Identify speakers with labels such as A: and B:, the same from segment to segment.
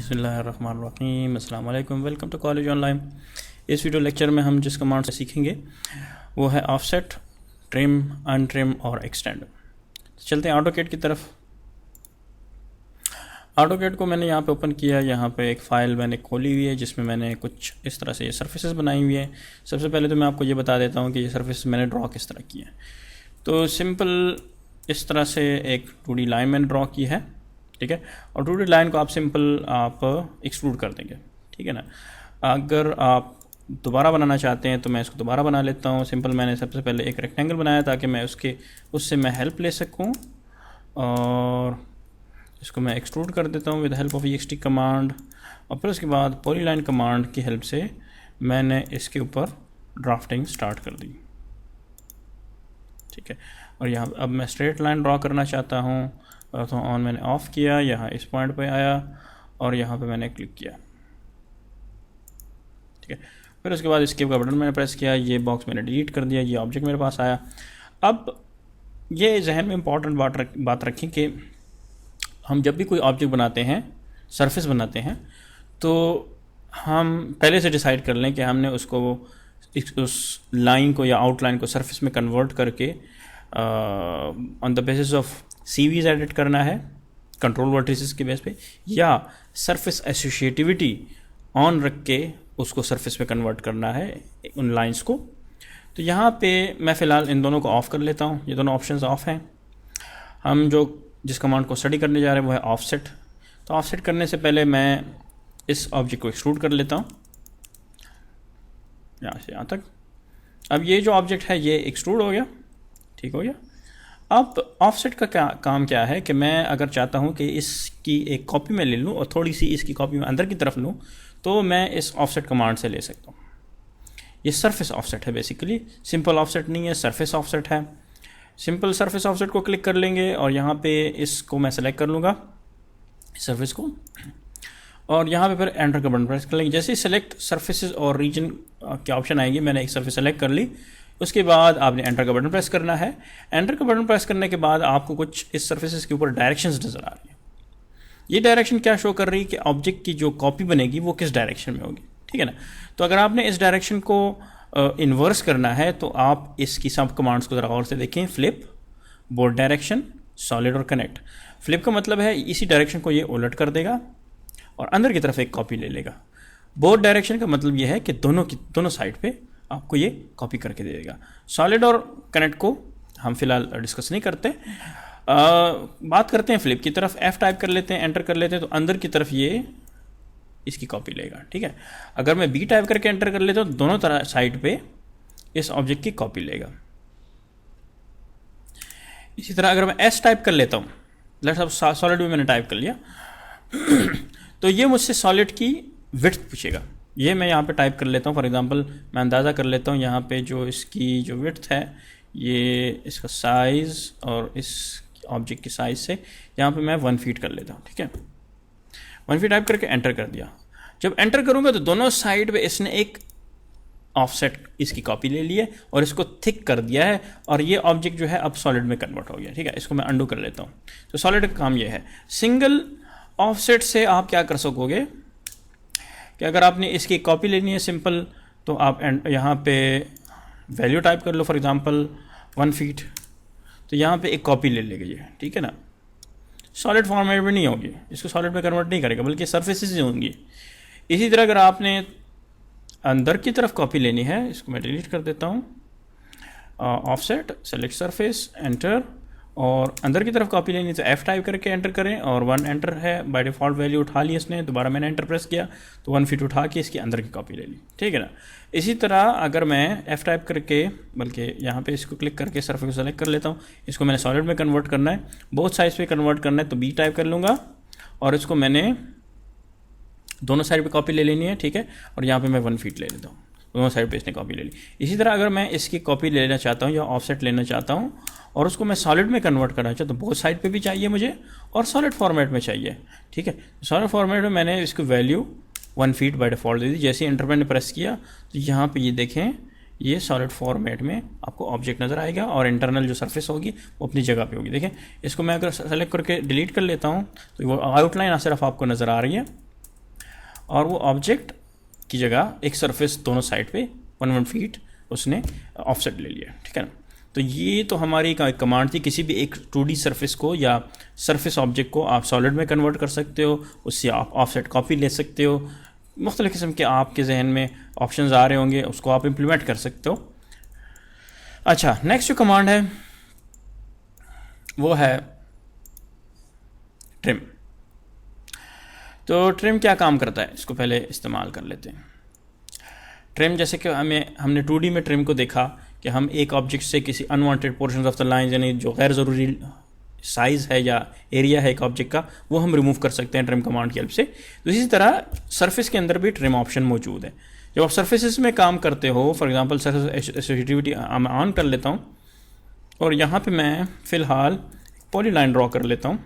A: बिस्मिल्लाहिर्रहमानिर्रहीम, अस्सलाम वालेकुम, वेलकम टू कॉलेज ऑनलाइन। इस वीडियो लेक्चर में हम जिस कमांड से सीखेंगे वो है ऑफसेट, ट्रिम, अनट्रिम और एक्सटेंड। चलते हैं ऑटोकैड की तरफ। ऑटोकैड को मैंने यहाँ पे ओपन किया। यहाँ पे एक फ़ाइल मैंने खोली हुई है जिसमें मैंने कुछ इस तरह से ये सर्फेसेस बनाई हुई है। सबसे पहले तो मैं आपको ये बता देता हूँ कि ये सर्फेस मैंने ड्रॉ किस तरह की है। तो सिंपल इस तरह से एक 2D लाइन मैंने ड्रॉ की है, ठीक है। और 2D लाइन को आप सिंपल आप एक्सट्रूड कर देंगे, ठीक है ना। अगर आप दोबारा बनाना चाहते हैं तो मैं इसको दोबारा बना लेता हूँ। सिंपल मैंने सबसे पहले एक रेक्टेंगल बनाया ताकि मैं उससे मैं हेल्प ले सकूँ, और इसको मैं एक्सट्रूड कर देता हूँ with help of EXT command. और फिर उसके बाद पॉलीलाइन कमांड की हेल्प से मैंने इसके ऊपर ड्राफ्टिंग स्टार्ट कर दी, ठीक है। और यहाँ अब मैं स्ट्रेट लाइन ड्रॉ करना चाहता हूँ, तो ऑन मैंने ऑफ़ किया, यहाँ इस पॉइंट पे आया और यहाँ पे मैंने क्लिक किया, ठीक है। फिर उसके बाद एस्केप का बटन मैंने प्रेस किया, ये बॉक्स मैंने डिलीट कर दिया, ये ऑब्जेक्ट मेरे पास आया। अब ये जहन में इम्पॉर्टेंट बात रखें कि हम जब भी कोई ऑब्जेक्ट बनाते हैं, सरफेस बनाते हैं, तो हम पहले से डिसाइड कर लें कि हमने उसको उस लाइन को या आउटलाइन को सरफेस में कन्वर्ट करके on the basis of CVs edit करना है कंट्रोल वर्टिसेस के बेस पे, या सरफेस एसोसिएटिविटी ऑन रख के उसको सरफेस पे कन्वर्ट करना है उन लाइंस को। तो यहाँ पे मैं फ़िलहाल इन दोनों को ऑफ़ कर लेता हूँ। ये दोनों ऑप्शंस ऑफ हैं। हम जिस कमांड को स्टडी करने जा रहे हैं वो है ऑफसेट। तो ऑफसेट करने से पहले मैं इस ऑब्जेक्ट को एक्सट्रूड कर लेता हूँ यहाँ से यहाँ तक। अब ये जो ऑब्जेक्ट है ये एक्सट्रूड हो गया, ठीक हो गया। अब ऑफसेट का काम क्या है कि मैं अगर चाहता हूँ कि इसकी एक कॉपी मैं ले लूँ और थोड़ी सी इसकी कॉपी मैं अंदर की तरफ लूँ, तो मैं इस ऑफसेट कमांड से ले सकता हूँ। ये सरफेस ऑफसेट है बेसिकली, सिंपल ऑफसेट नहीं है, सरफेस ऑफसेट है। सिंपल सरफेस ऑफसेट को क्लिक कर लेंगे और यहाँ पे इसको मैं सेलेक्ट कर लूँगा सरफेस को, और यहाँ पे फिर एंटर का बटन प्रेस कर लेंगे। जैसे ही सेलेक्ट सरफेसेस और रीजन के ऑप्शन आएंगे, मैंने एक सरफेस सेलेक्ट कर ली, उसके बाद आपने एंटर का बटन प्रेस करना है। एंटर का बटन प्रेस करने के बाद आपको कुछ इस सरफेसेस के ऊपर डायरेक्शंस नज़र आ रही है। ये डायरेक्शन क्या शो कर रही है कि ऑब्जेक्ट की जो कॉपी बनेगी वो किस डायरेक्शन में होगी, ठीक है ना। तो अगर आपने इस डायरेक्शन को इन्वर्स करना है तो आप इसकी सब कमांड्स को ज़रा और से देखें। फ्लिप, बोर्ड डायरेक्शन, सॉलिड और कनेक्ट। फ्लिप का मतलब है इसी डायरेक्शन को ये उलट कर देगा और अंदर की तरफ एक कॉपी ले लेगा। बोर्ड डायरेक्शन का मतलब ये है कि दोनों साइड पे आपको ये कॉपी करके दे देगा। सॉलिड और कनेक्ट को हम फिलहाल डिस्कस नहीं करते। बात करते हैं फ्लिप की तरफ। F टाइप कर लेते हैं, एंटर कर लेते हैं, तो अंदर की तरफ ये इसकी कॉपी लेगा, ठीक है। अगर मैं B टाइप करके एंटर कर लेता हूँ तो दोनों तरह साइड पे इस ऑब्जेक्ट की कॉपी लेगा। इसी तरह अगर मैं S टाइप कर लेता हूँ, लेट्स सपोज सॉलिड में मैंने टाइप कर लिया तो ये मुझसे सॉलिड की विड्थ पूछेगा। ये मैं यहाँ पे टाइप कर लेता हूँ। फॉर एग्जांपल मैं अंदाज़ा कर लेता हूँ यहाँ पे जो इसकी जो विड्थ है, ये इसका साइज़ और इस ऑब्जेक्ट की साइज़ से यहाँ पे मैं 1 फीट कर लेता हूँ, ठीक है। 1 फीट टाइप करके एंटर कर दिया। जब एंटर करूँगा तो दोनों साइड पे इसने एक ऑफसेट इसकी कॉपी ले ली है और इसको थिक कर दिया है, और ये ऑब्जेक्ट जो है अब सॉलिड में कन्वर्ट हो गया, ठीक है। इसको मैं अंडू कर लेता हूँ। तो सॉलिड का काम ये है। सिंगल ऑफसेट से आप क्या कर सकोगे कि अगर आपने इसकी कॉपी लेनी है सिंपल, तो आप यहाँ पे वैल्यू टाइप कर लो, फॉर एग्जांपल 1 फीट, तो यहाँ पे एक कॉपी ले लेगा ये, ठीक है ना। सॉलिड फॉर्मेट में नहीं होगी, इसको सॉलिड में कन्वर्ट नहीं करेगा, बल्कि सरफेसेस ही होंगी। इसी तरह अगर आपने अंदर की तरफ कॉपी लेनी है, इसको मैं डिलीट कर देता हूँ। ऑफसेट, सेलेक्ट सरफेस, एंटर, और अंदर की तरफ कॉपी लेनी तो F टाइप करके एंटर करें, और 1 एंटर है, बाय डिफ़ॉल्ट वैल्यू उठा ली इसने। दोबारा मैंने एंटर प्रेस किया तो 1 फीट उठा के इसकी अंदर की कॉपी ले ली, ठीक है ना। इसी तरह अगर मैं F टाइप करके, बल्कि यहाँ पे इसको क्लिक करके सरफेस को सेलेक्ट कर लेता हूँ, इसको मैंने सॉलिड में कन्वर्ट करना है, बोथ साइड्स पे कन्वर्ट करना है, तो B टाइप कर लूँगा और इसको मैंने दोनों साइड पे कॉपी ले लेनी है, ठीक है। और यहाँ पे मैं 1 फीट ले लेता हूँ, दोनों साइड पे इसने कॉपी ले ली। इसी तरह अगर मैं इसकी कॉपी लेना चाहता हूँ या ऑफसेट लेना चाहता हूँ और उसको मैं सॉलिड में कन्वर्ट करना चाहता हूँ, तो बोथ साइड पे भी चाहिए मुझे और सॉलिड फॉर्मेट में चाहिए, ठीक है। सॉलिड फॉर्मेट में मैंने इसको वैल्यू 1 फीट बाय डिफ़ॉल्ट दे दी। जैसे ही एंटर मैंने प्रेस किया तो यहाँ पे ये देखें, ये सॉलिड फॉर्मेट में आपको ऑब्जेक्ट नज़र आएगा और इंटरनल जो सरफेस होगी वो अपनी जगह पे होगी। देखें, इसको मैं अगर सेलेक्ट करके डिलीट कर लेता हूँ तो वो आउटलाइन सिर्फ आपको नज़र आ रही है, और वो ऑब्जेक्ट की जगह एक सरफेस दोनों साइड पे 1 फीट उसने ऑफसेट ले लिया, ठीक है ना। तो ये तो हमारी कमांड थी, किसी भी एक 2D सरफेस को या सरफेस ऑब्जेक्ट को आप सॉलिड में कन्वर्ट कर सकते हो, उससे आप ऑफसेट कॉपी ले सकते हो, मुख्तलिफ़ किस्म के आपके जहन में ऑप्शंस आ रहे होंगे, उसको आप इम्प्लीमेंट कर सकते हो। अच्छा, नेक्स्ट जो कमांड है वो है ट्रिम। तो ट्रिम क्या काम करता है, इसको पहले इस्तेमाल कर लेते हैं। ट्रिम जैसे कि हमने 2D में ट्रिम को देखा कि हम एक ऑब्जेक्ट से किसी unwanted portion of the line, यानी जो गैर ज़रूरी साइज़ है या एरिया है एक ऑब्जेक्ट का, वो हम रिमूव कर सकते हैं ट्रिम कमांड की हेल्प से। तो इसी तरह सरफेस के अंदर भी ट्रिम ऑप्शन मौजूद है। जब आप सरफेसेस में काम करते हो, फॉर एग्जांपल सरफेस एसोसिएटिविटी मैं ऑन कर लेता हूँ और यहाँ पे मैं फ़िलहाल पॉलीलाइन ड्रॉ कर लेता हूँ,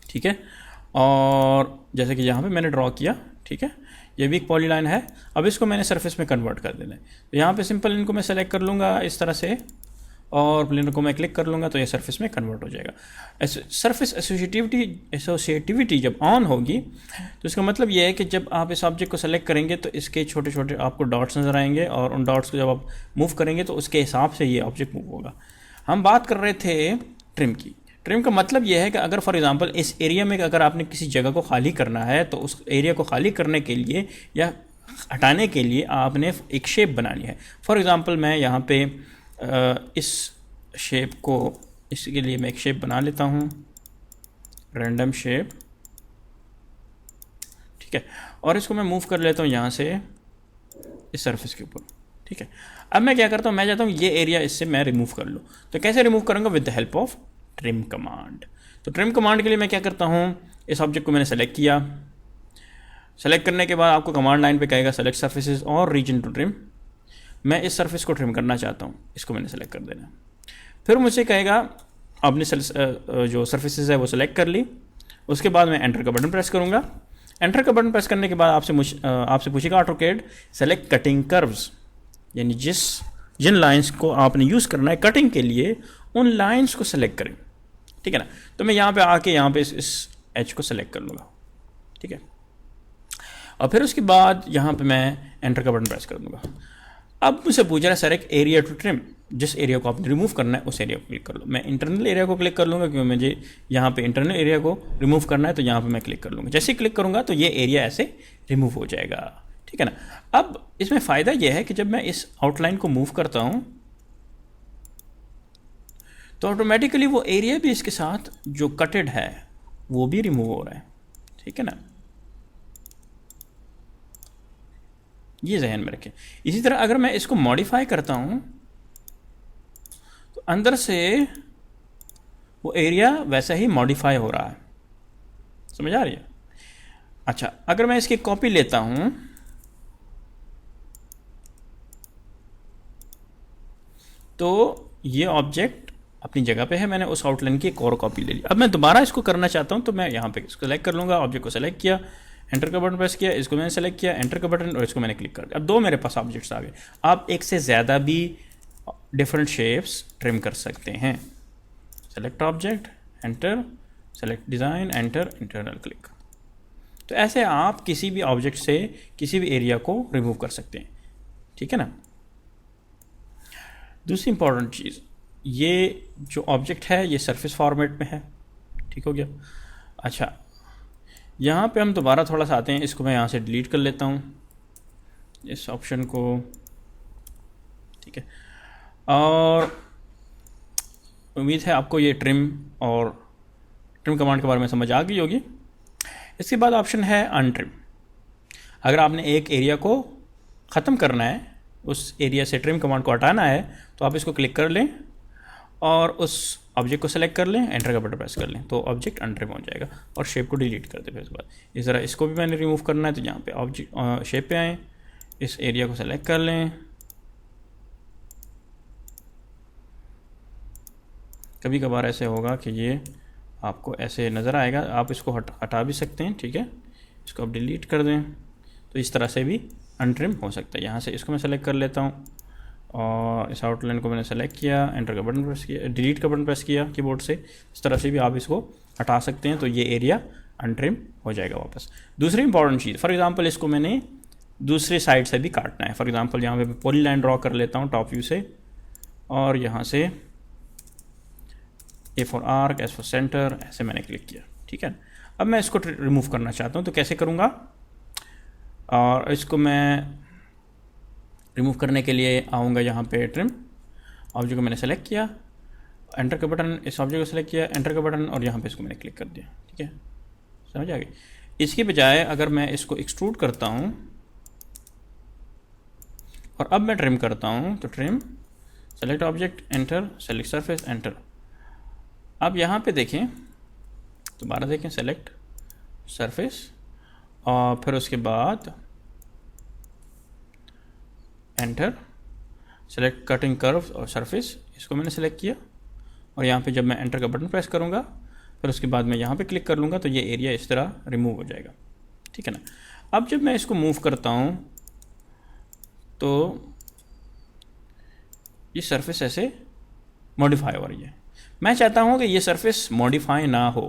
A: ठीक है। और जैसे कि यहाँ पे मैंने ड्रॉ किया, ठीक है, ये भी एक पॉलीलाइन है। अब इसको मैंने सरफेस में कन्वर्ट कर देना है। तो यहाँ पे सिंपल इनको मैं सेलेक्ट कर लूँगा इस तरह से और प्लेनर को मैं क्लिक कर लूँगा तो ये सरफेस में कन्वर्ट हो जाएगा। सरफेस एसोसिएटिविटी जब ऑन होगी तो इसका मतलब ये है कि जब आप इस ऑब्जेक्ट को सेलेक्ट करेंगे तो इसके छोटे छोटे आपको डॉट्स नज़र आएंगे और उन डॉट्स को जब आप मूव करेंगे तो उसके हिसाब से ये ऑब्जेक्ट मूव होगा। हम बात कर रहे थे ट्रिम की। ट्रिम का मतलब यह है कि अगर फॉर एग्जांपल इस एरिया में अगर आपने किसी जगह को खाली करना है तो उस एरिया को खाली करने के लिए या हटाने के लिए आपने एक शेप बनानी है। फॉर एग्जांपल मैं यहाँ पे इस शेप को, इसके लिए मैं एक शेप बना लेता हूँ, रैंडम शेप, ठीक है, और इसको मैं मूव कर लेता हूँ यहाँ से इस सरफेस के ऊपर, ठीक है। अब मैं क्या करता हूँ, मैं चाहता हूँ ये एरिया इससे मैं रिमूव कर लूँ। तो कैसे रिमूव करूँगा? With the help of trim command. तो ट्रिम कमांड के लिए मैं क्या करता हूँ, इस ऑब्जेक्ट को मैंने सेलेक्ट किया। सेलेक्ट करने के बाद आपको कमांड लाइन पे कहेगा सेलेक्ट सर्फेसेस और रीजन टू ट्रिम। मैं इस सरफेस को ट्रिम करना चाहता हूँ, इसको मैंने सेलेक्ट कर देना। फिर मुझे कहेगा आपने जो सर्फेसेस है वो सेलेक्ट कर ली। उसके बाद मैं एंटर का बटन प्रेस करूँगा। एंटर का बटन प्रेस करने के बाद आपसे पूछेगा ऑटोकैड सेलेक्ट कटिंग कर्व्स, यानी जिन लाइंस को आपने यूज़ करना है कटिंग के लिए उन लाइंस को सेलेक्ट करें, ठीक है ना। तो मैं यहाँ पे आके यहाँ पे इस एच को सेलेक्ट कर लूँगा, ठीक है। और फिर उसके बाद यहाँ पे मैं एंटर का बटन प्रेस कर दूँगा। अब मुझसे पूछ रहा है सर एक एरिया टू ट्रिम, जिस एरिया को आपने रिमूव करना है उस एरिया को क्लिक कर लो। मैं इंटरनल एरिया को क्लिक कर लूँगा क्योंकि मुझे यहाँ पे इंटरनल एरिया को रिमूव करना है, तो यहाँ पे मैं क्लिक कर लूँगा। जैसे ही क्लिक करूँगा तो ये एरिया ऐसे रिमूव हो जाएगा, ठीक है ना। अब इसमें फ़ायदा यह है कि जब मैं इस आउटलाइन को मूव करता हूँ तो ऑटोमेटिकली वो एरिया भी इसके साथ जो कटेड है वो भी रिमूव हो रहा है, ठीक है ना। ये जहन में रखें। इसी तरह अगर मैं इसको मॉडिफाई करता हूं तो अंदर से वो एरिया वैसा ही मॉडिफाई हो रहा है, समझ आ रही है। अच्छा, अगर मैं इसकी कॉपी लेता हूं तो ये ऑब्जेक्ट अपनी जगह पे है, मैंने उस आउटलाइन की एक और कॉपी ले ली। अब मैं दोबारा इसको करना चाहता हूं तो मैं यहाँ पे इसको सेलेक्ट कर लूँगा, ऑब्जेक्ट को सेलेक्ट किया, एंटर का बटन प्रेस किया, इसको मैंने सेलेक्ट किया, एंटर का बटन, और इसको मैंने क्लिक कर दिया। अब दो मेरे पास ऑब्जेक्ट्स आ गए। आप एक से ज़्यादा भी डिफरेंट शेप्स ट्रिम कर सकते हैं। Select object, enter, select design, enter, internal click. तो ऐसे आप किसी भी ऑब्जेक्ट से किसी भी एरिया को रिमूव कर सकते हैं, ठीक है ना। दूसरी इंपॉर्टेंट चीज़, ये जो ऑब्जेक्ट है ये सरफेस फॉर्मेट में है, ठीक हो गया। अच्छा, यहाँ पे हम दोबारा थोड़ा सा आते हैं, इसको मैं यहाँ से डिलीट कर लेता हूँ इस ऑप्शन को, ठीक है। और उम्मीद है आपको ये ट्रिम और ट्रिम कमांड के बारे में समझ आ गई होगी। इसके बाद ऑप्शन है अनट्रिम। अगर आपने एक एरिया को ख़त्म करना है, उस एरिया से ट्रिम कमांड को हटाना है, तो आप इसको क्लिक कर लें और उस ऑब्जेक्ट को सेलेक्ट कर लें, एंटर का बटन प्रेस कर लें, तो ऑब्जेक्ट अनट्रिम हो जाएगा और शेप को डिलीट कर दें। फिर उसके बाद इस तरह इसको भी मैंने रिमूव करना है, तो यहाँ पे ऑब्जेक्ट शेप पे आएँ, इस एरिया को सेलेक्ट कर लें। कभी कभार ऐसे होगा कि ये आपको ऐसे नज़र आएगा, आप इसको हटा भी सकते हैं, ठीक है। इसको आप डिलीट कर दें, तो इस तरह से भी अनट्रिम हो सकता है। यहाँ से इसको मैं सेलेक्ट कर लेता हूँ और इस आउटलाइन को मैंने सेलेक्ट किया, एंटर का बटन प्रेस किया, डिलीट का बटन प्रेस किया कीबोर्ड से। इस तरह से भी आप इसको हटा सकते हैं, तो ये एरिया अनट्रिम हो जाएगा वापस। दूसरी इंपॉर्टेंट चीज़, फॉर एग्जांपल इसको मैंने दूसरे साइड से भी काटना है। फॉर एग्जांपल यहाँ पे पॉलीलाइन ड्रॉ कर लेता हूँ टॉप व्यू से, और यहाँ से A for arc, S for centre, ऐसे मैंने क्लिक किया, ठीक है। अब मैं इसको रिमूव करना चाहता हूँ, तो कैसे करूँगा? और इसको मैं रिमूव करने के लिए आऊँगा यहाँ पे ट्रिम, ऑब्जेक्ट को मैंने सेलेक्ट किया, एंटर का बटन, इस ऑब्जेक्ट को सेलेक्ट किया, एंटर का बटन, और यहाँ पे इसको मैंने क्लिक कर दिया, ठीक है। समझ आ गई? इसकी बजाय अगर मैं इसको एक्सट्रूड करता हूँ और अब मैं ट्रिम करता हूँ, तो trim, select object, enter, select surface, enter. अब यहाँ पे देखें, दोबारा देखें, सेलेक्ट सरफेस, और फिर उसके बाद एंटर, सेलेक्ट कटिंग कर्व और सरफेस, इसको मैंने सेलेक्ट किया, और यहाँ पे जब मैं एंटर का बटन प्रेस करूँगा, फिर उसके बाद मैं यहाँ पे क्लिक कर लूँगा, तो ये एरिया इस तरह रिमूव हो जाएगा, ठीक है ना। अब जब मैं इसको मूव करता हूँ तो ये सरफेस ऐसे मॉडिफाई हो रही है। मैं चाहता हूँ कि ये सरफेस मॉडिफाई ना हो,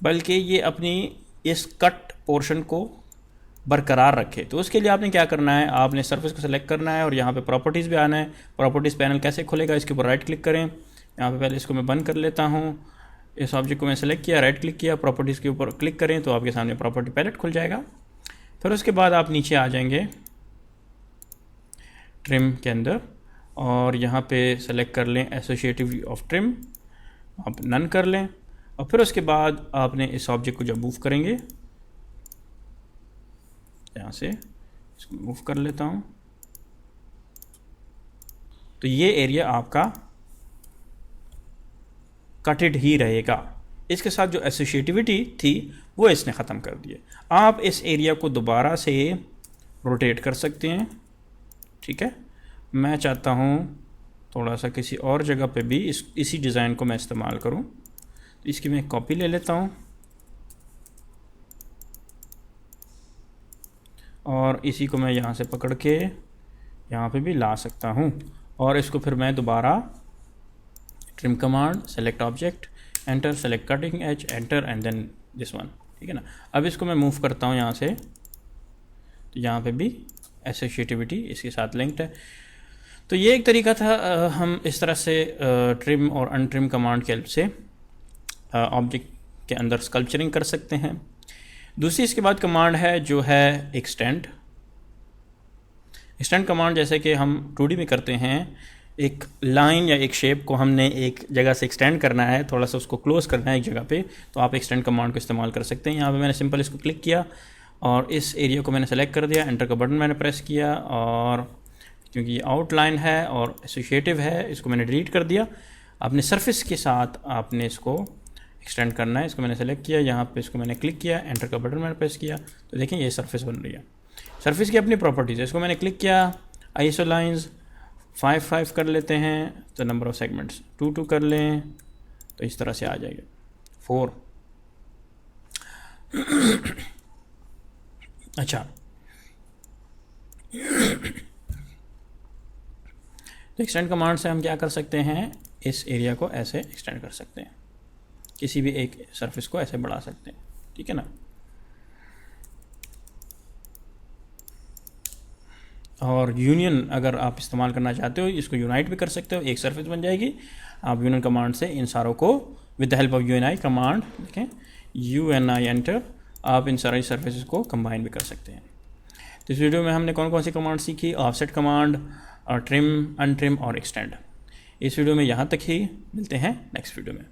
A: बल्कि ये अपनी इस कट पोर्शन को बरकरार रखे। तो उसके लिए आपने क्या करना है, आपने सरफेस को सेलेक्ट करना है और यहाँ पे प्रॉपर्टीज़ भी आना है। प्रॉपर्टीज़ पैनल कैसे खुलेगा, इसके ऊपर राइट क्लिक करें। यहाँ पे पहले इसको मैं बंद कर लेता हूँ, इस ऑब्जेक्ट को मैं सेलेक्ट किया, राइट क्लिक किया, प्रॉपर्टीज़ के ऊपर क्लिक करें तो आपके सामने प्रॉपर्टी पैलेट खुल जाएगा। फिर उसके बाद आप नीचे आ जाएंगे ट्रिम के अंदर, और यहाँ पे सेलेक्ट कर लें एसोसिएटिव ऑफ ट्रिम, आप नन कर लें, और फिर उसके बाद आपने इस ऑब्जेक्ट को जब मूव करेंगे, यहाँ से इसको मूव कर लेता हूँ, तो ये एरिया आपका कटेड ही रहेगा। इसके साथ जो एसोसिएटिविटी थी वो इसने ख़त्म कर दी है। आप इस एरिया को दोबारा से रोटेट कर सकते हैं, ठीक है। मैं चाहता हूँ थोड़ा सा किसी और जगह पे भी इसी डिज़ाइन को मैं इस्तेमाल करूँ, तो इसकी मैं कॉपी ले लेता हूँ और इसी को मैं यहाँ से पकड़ के यहाँ पे भी ला सकता हूँ, और इसको फिर मैं दोबारा trim command, select object, enter, select cutting edge, enter, and then this one, ठीक है ना। अब इसको मैं मूव करता हूँ यहाँ से, तो यहाँ पे भी एसोसिएटिविटी इसके साथ लिंक्ड है। तो ये एक तरीका था, हम इस तरह से ट्रिम और अनट्रिम कमांड की हेल्प से ऑब्जेक्ट के अंदर स्कल्पचरिंग कर सकते हैं। दूसरी इसके बाद कमांड है जो है एक्सटेंड। एक्सटेंड कमांड जैसे कि हम 2D में करते हैं, एक लाइन या एक शेप को हमने एक जगह से एक्सटेंड करना है, थोड़ा सा उसको क्लोज करना है एक जगह पे, तो आप एक्सटेंड कमांड को इस्तेमाल कर सकते हैं। यहाँ पे मैंने सिंपल इसको क्लिक किया और इस एरिया को मैंने सेलेक्ट कर दिया, एंटर का बटन मैंने प्रेस किया, और क्योंकि ये आउटलाइन है और एसोसिएटिव है, इसको मैंने डिलीट कर दिया। अपने सरफेस के साथ आपने इसको एक्सटेंड करना है। इसको मैंने सेलेक्ट किया, यहाँ पे इसको मैंने क्लिक किया, एंटर का बटन मैंने प्रेस किया, तो देखें ये सरफेस बन रही है। सरफेस की अपनी प्रॉपर्टीज़ है, इसको मैंने क्लिक किया, आईएसओ लाइंस 5 कर लेते हैं, तो नंबर ऑफ सेगमेंट्स 2 कर लें, तो इस तरह से आ जाएगा 4। अच्छा, तो एक्सटेंड कमांड से हम क्या कर सकते हैं, इस एरिया को ऐसे एक्सटेंड कर सकते हैं, किसी भी एक सरफेस को ऐसे बढ़ा सकते हैं, ठीक है ना। और यूनियन अगर आप इस्तेमाल करना चाहते हो, इसको यूनाइट भी कर सकते हो, एक सरफेस बन जाएगी। आप यूनियन कमांड से इन सारों को with the help of Uni command, देखें यूएनआई एंटर, आप इन सारी सरफेसेस को कंबाइन भी कर सकते हैं। तो इस वीडियो में हमने कौन कौन सी कमांड सीखी, ऑफसेट कमांड और ट्रिम, अनट्रिम और एक्सटेंड। इस वीडियो में यहाँ तक ही, मिलते हैं नेक्स्ट वीडियो में।